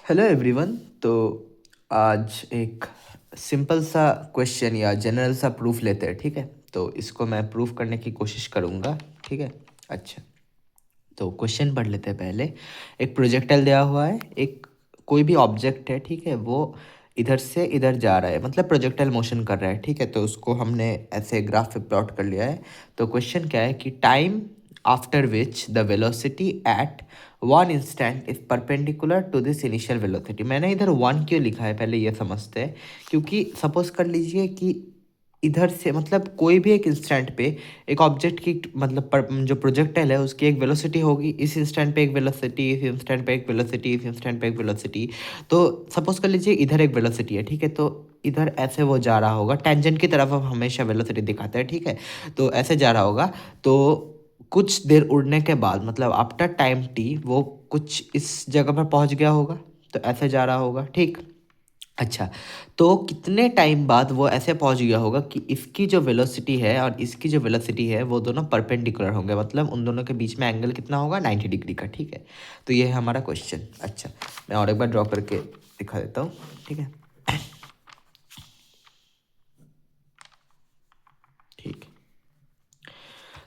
Hello everyone. तो आज एक सिंपल सा क्वेश्चन या जनरल सा प्रूफ लेते हैं, ठीक है। तो इसको मैं प्रूफ करने की कोशिश करूँगा, ठीक है। अच्छा, तो क्वेश्चन पढ़ लेते हैं पहले। एक प्रोजेक्टाइल दिया हुआ है, एक कोई भी ऑब्जेक्ट है, ठीक है। वो इधर से इधर जा रहा है, मतलब प्रोजेक्टाइल मोशन कर रहा है, ठीक है। तो उसको हमने ऐसे ग्राफ पे प्लॉट कर लिया है। तो क्वेश्चन क्या है कि time after which the velocity at one instant is perpendicular to this initial velocity. मैंने इधर वन क्यों लिखा है पहले ये समझते हैं। क्योंकि सपोज कर लीजिए कि इधर से मतलब कोई भी एक इंस्टेंट पे एक ऑब्जेक्ट की मतलब जो प्रोजेक्टाइल है उसकी एक वेलोसिटी होगी। इस इंस्टेंट पे एक वेलोसिटी, इस इंस्टेंट पे एक वेलोसिटी, इस इंस्टेंट पे एक वेलोसिटी। तो सपोज कर लीजिए इधर एक वेलोसिटी है, ठीक है। तो इधर ऐसे वो जा रहा होगा, टेंजेंट की तरफ हम हमेशा वेलोसिटी दिखाते हैं, ठीक है। तो ऐसे जा रहा होगा। तो कुछ देर उड़ने के बाद मतलब आफ्टर टाइम टी वो कुछ इस जगह पर पहुंच गया होगा। तो ऐसे जा रहा होगा, ठीक। अच्छा, तो कितने टाइम बाद वो ऐसे पहुंच गया होगा कि इसकी जो वेलोसिटी है और इसकी जो वेलोसिटी है वो दोनों परपेंडिकुलर होंगे, मतलब उन दोनों के बीच में एंगल कितना होगा, 90 डिग्री का, ठीक है। तो ये है हमारा क्वेश्चन। अच्छा, मैं और एक बार ड्रॉ करके दिखा देता हूँ, ठीक है। ठीक,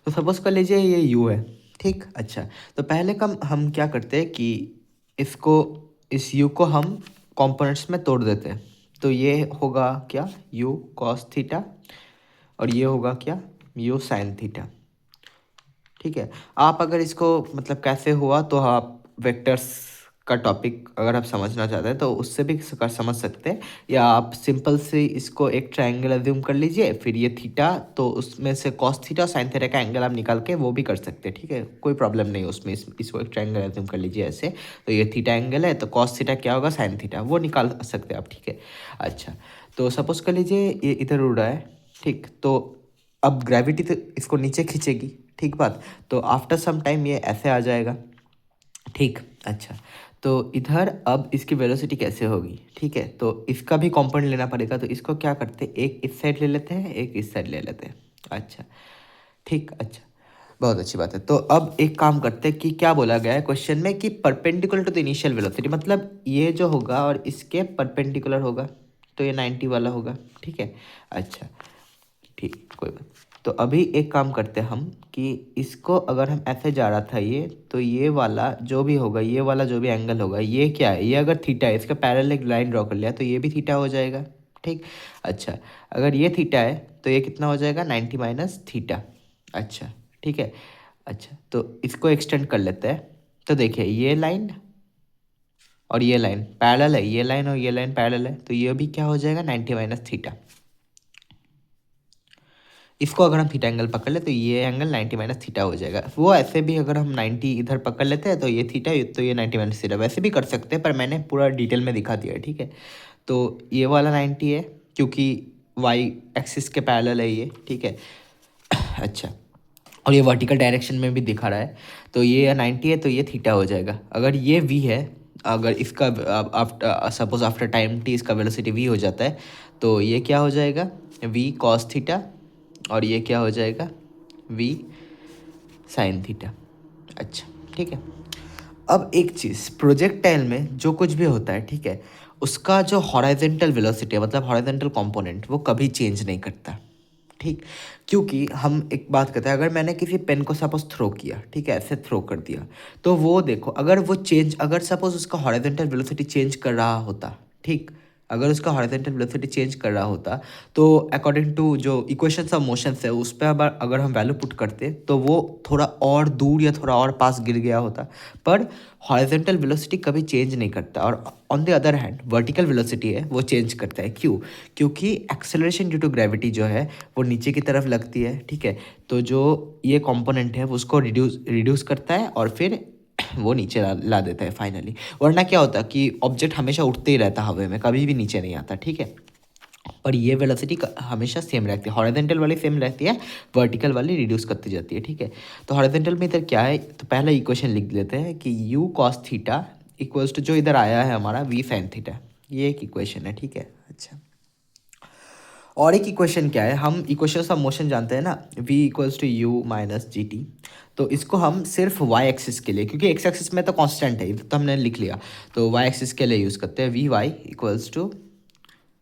तो सपोज कर लीजिए ये यू है, ठीक। अच्छा, तो पहले कम हम क्या करते हैं कि इसको इस यू को हम कंपोनेंट्स में तोड़ देते हैं। तो ये होगा क्या, यू कॉस थीटा, और ये होगा क्या, यू साइन थीटा, ठीक है। आप अगर इसको मतलब कैसे हुआ तो आप वेक्टर्स का टॉपिक अगर आप समझना चाहते हैं तो उससे भी कर समझ सकते हैं। या आप सिंपल से इसको एक ट्रायंगल अज्यूम कर लीजिए, फिर ये थीटा, तो उसमें से कॉस थीटा और साइन थीटा का एंगल आप निकाल के वो भी कर सकते हैं, ठीक है। कोई प्रॉब्लम नहीं है उसमें। इसको एक ट्रायंगल अज्यूम कर लीजिए ऐसे। तो ये थीटा एंगल है, तो कॉस थीटा क्या होगा, साइन थीटा, वो निकाल सकते हैं आप, ठीक है। अच्छा, तो सपोज कर लीजिए ये इधर उड़ रहा है, ठीक। तो अब ग्रेविटी तो इसको नीचे खींचेगी, ठीक बात। तो आफ्टर सम टाइम ये ऐसे आ जाएगा, ठीक। अच्छा, तो इधर अब इसकी वेलोसिटी कैसे होगी, ठीक है। तो इसका भी कंपोनेंट लेना पड़ेगा। तो इसको क्या करते हैं, एक इस साइड ले लेते हैं, एक इस साइड ले लेते हैं। अच्छा, ठीक। अच्छा, बहुत अच्छी बात है। तो अब एक काम करते हैं कि क्या बोला गया है क्वेश्चन में कि perpendicular to the initial velocity, मतलब ये जो होगा और इसके परपेंडिकुलर होगा। तो ये 90 वाला होगा, ठीक है। अच्छा, ठीक, कोई बात। तो अभी एक काम करते हैं हम कि इसको अगर हम ऐसे जा रहा था ये, तो ये वाला जो भी होगा, ये वाला जो भी एंगल होगा, ये क्या है, ये अगर थीटा है, इसका पैरेलल एक लाइन ड्रॉ कर लिया तो ये भी थीटा हो जाएगा, ठीक। अच्छा, अगर ये थीटा है तो ये कितना हो जाएगा, 90 माइनस थीटा। अच्छा, ठीक है। अच्छा, तो इसको एक्सटेंड कर लेते हैं। तो देखिए ये लाइन और ये लाइन पैरेलल है, ये लाइन और ये लाइन पैरेलल है, तो ये भी क्या हो जाएगा, 90 माइनस थीटा। इसको अगर हम थीटा एंगल पकड़ ले तो ये एंगल 90 माइनस थीटा हो जाएगा। वो ऐसे भी अगर हम 90 इधर पकड़ लेते हैं तो ये थीटा, तो ये 90 माइनस थीटा, वैसे भी कर सकते हैं पर मैंने पूरा डिटेल में दिखा दिया है, ठीक है। तो ये वाला 90 है क्योंकि वाई एक्सिस के पैरेलल है ये, ठीक है। अच्छा, और ये वर्टिकल डायरेक्शन में भी दिखा रहा है। तो ये 90 है तो ये थीटा हो जाएगा। अगर ये वी है, अगर इसका after suppose after time T इसका वेलोसिटी वी हो जाता है, तो ये क्या हो जाएगा, वी कॉस थीटा, और ये क्या हो जाएगा, वी साइन थीटा। अच्छा, ठीक है। अब एक चीज़, प्रोजेक्टाइल में जो कुछ भी होता है, ठीक है, उसका जो हॉराइजेंटल वेलोसिटी है मतलब हॉराइजेंटल कंपोनेंट, वो कभी चेंज नहीं करता, ठीक। क्योंकि हम एक बात करते हैं, अगर मैंने किसी पेन को सपोज थ्रो किया, ठीक है, ऐसे थ्रो कर दिया, तो वो देखो अगर वो चेंज, अगर सपोज उसका हॉरिजॉन्टल वेलोसिटी चेंज कर रहा होता, ठीक, अगर उसका हॉरिजॉन्टल वेलोसिटी चेंज कर रहा होता तो अकॉर्डिंग टू जो इक्वेशंस ऑफ मोशंस है उस पर अगर हम वैल्यू पुट करते तो वो थोड़ा और दूर या थोड़ा और पास गिर गया होता। पर हॉरिजॉन्टल वेलोसिटी कभी चेंज नहीं करता, और on the other hand vertical velocity है वो चेंज करता है। क्यों, क्योंकि एक्सेलरेशन ड्यू टू ग्रेविटी जो है वो नीचे की तरफ लगती है, ठीक है। तो जो ये कंपोनेंट है वो उसको रिड्यूस रिड्यूस करता है और फिर वो नीचे ला देता है फाइनली। वरना क्या होता है कि ऑब्जेक्ट हमेशा उठते ही रहता हवा में, कभी भी नीचे नहीं आता, ठीक है। पर ये वेलोसिटी हमेशा सेम रहती है, हॉरिजॉन्टल वाली सेम रहती है, वर्टिकल वाली रिड्यूस करती जाती है, ठीक है। तो हॉरिजॉन्टल में इधर क्या है, तो पहला इक्वेशन लिख लेते हैं कि u cos theta equals to जो इधर आया है हमारा वी साइन थीटा, ये एक इक्वेशन है, ठीक है। अच्छा, और एक इक्वेशन क्या है, हम इक्वेशन ऑफ मोशन जानते हैं ना, v equals to u minus g t. तो इसको हम सिर्फ y एक्सिस के लिए, क्योंकि x एक्सिस में तो कांस्टेंट है तो हमने लिख लिया, तो y एक्सिस के लिए यूज़ करते हैं, v y equals to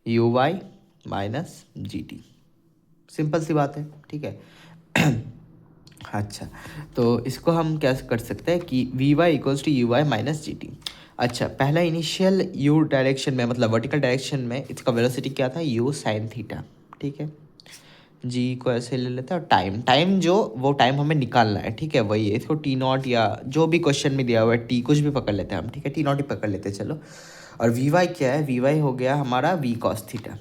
u y minus g t. Simple सी बात है, ठीक है। अच्छा, तो इसको हम क्या कर सकते हैं कि v y equals to u y minus g t. अच्छा, पहला इनिशियल यू डायरेक्शन में, मतलब वर्टिकल डायरेक्शन में इसका वेलोसिटी क्या था, यू साइन थीटा, ठीक है। जी को ऐसे ले लेते हैं, और टाइम टाइम जो वो टाइम हमें निकालना है, ठीक है, वही है। इसको टी नॉट या जो भी क्वेश्चन में दिया हुआ है टी कुछ भी पकड़ लेते हैं हम, ठीक है, टी नॉट ही पकड़ लेते हैं चलो। और वी वाई क्या है, वी वाई हो गया हमारा वी कॉस थीटा।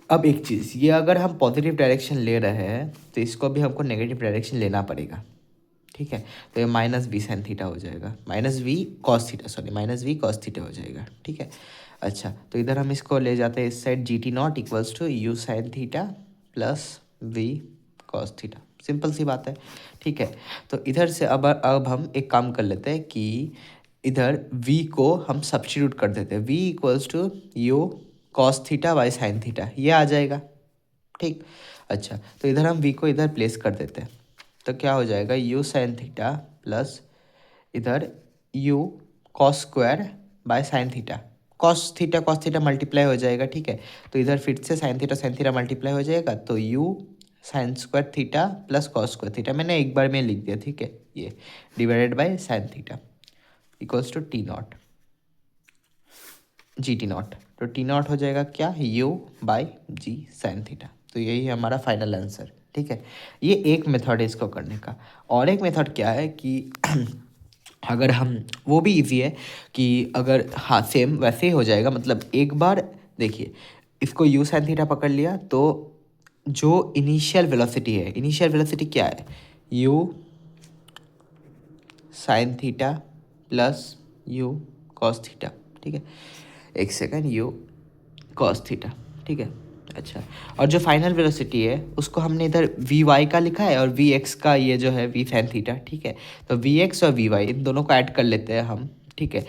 अब एक चीज़, ये अगर हम पॉजिटिव डायरेक्शन ले रहे हैं तो इसको भी हमको नेगेटिव डायरेक्शन लेना पड़ेगा, ठीक है। तो ये माइनस वी साइन थीटा हो जाएगा, minus v cos theta, sorry minus v cos theta हो जाएगा, ठीक है। अच्छा, तो इधर हम इसको ले जाते हैं इस side, g t not equals to u sine theta plus v cos theta. Simple सी बात है, ठीक है। तो इधर से अब हम एक काम कर लेते हैं कि इधर v को हम सब्स्टिट्यूट कर देते हैं, v equals to u cos theta by sine theta, ये आ जाएगा, ठीक। अच्छा, तो इधर हम v को इधर प्लेस कर देते हैं, तो क्या हो जाएगा, यू साइन थीटा प्लस इधर you cos square by sine theta, cos theta multiply हो जाएगा, ठीक है। तो इधर फिर से साइन थीटा मल्टीप्लाई हो जाएगा, तो u sine square theta plus cos square theta, मैंने एक बार में लिख दिया, ठीक है, ये divided by sine theta equals to t not g t not. तो टी नॉट हो जाएगा क्या, u by g sine theta. तो यही है हमारा फाइनल आंसर, ठीक है। ये एक मेथड है इसको करने का। और एक मेथड क्या है कि अगर हम, वो भी इजी है कि अगर, हाँ सेम वैसे ही हो जाएगा, मतलब एक बार देखिए, इसको यू साइन थीटा पकड़ लिया तो जो इनिशियल वेलोसिटी है, इनिशियल वेलोसिटी क्या है, you sine theta plus you cos theta, ठीक है, एक सेकेंड, यू कॉस थीटा, ठीक है। अच्छा, और जो फाइनल वेलोसिटी है उसको हमने इधर वी वाई का लिखा है, और वी एक्स का ये जो है वी साइन थीटा, ठीक है। तो वी एक्स और वी वाई इन दोनों को ऐड कर लेते हैं हम, ठीक है।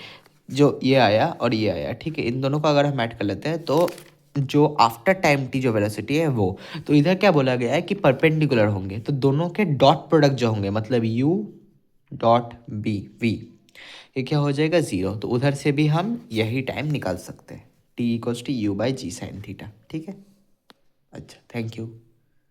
जो ये आया और ये आया, ठीक है, इन दोनों को अगर हम ऐड कर लेते हैं तो जो आफ्टर टाइम टी जो वेलोसिटी है वो, तो इधर क्या बोला गया है कि परपेंडिकुलर होंगे, तो दोनों के डॉट प्रोडक्ट जो होंगे, मतलब यू डॉट बी वी, ये क्या हो जाएगा, ज़ीरो। तो उधर से भी हम यही टाइम निकाल सकते हैं, t equals to u by g sine theta, ठीक है। अच्छा, थैंक यू।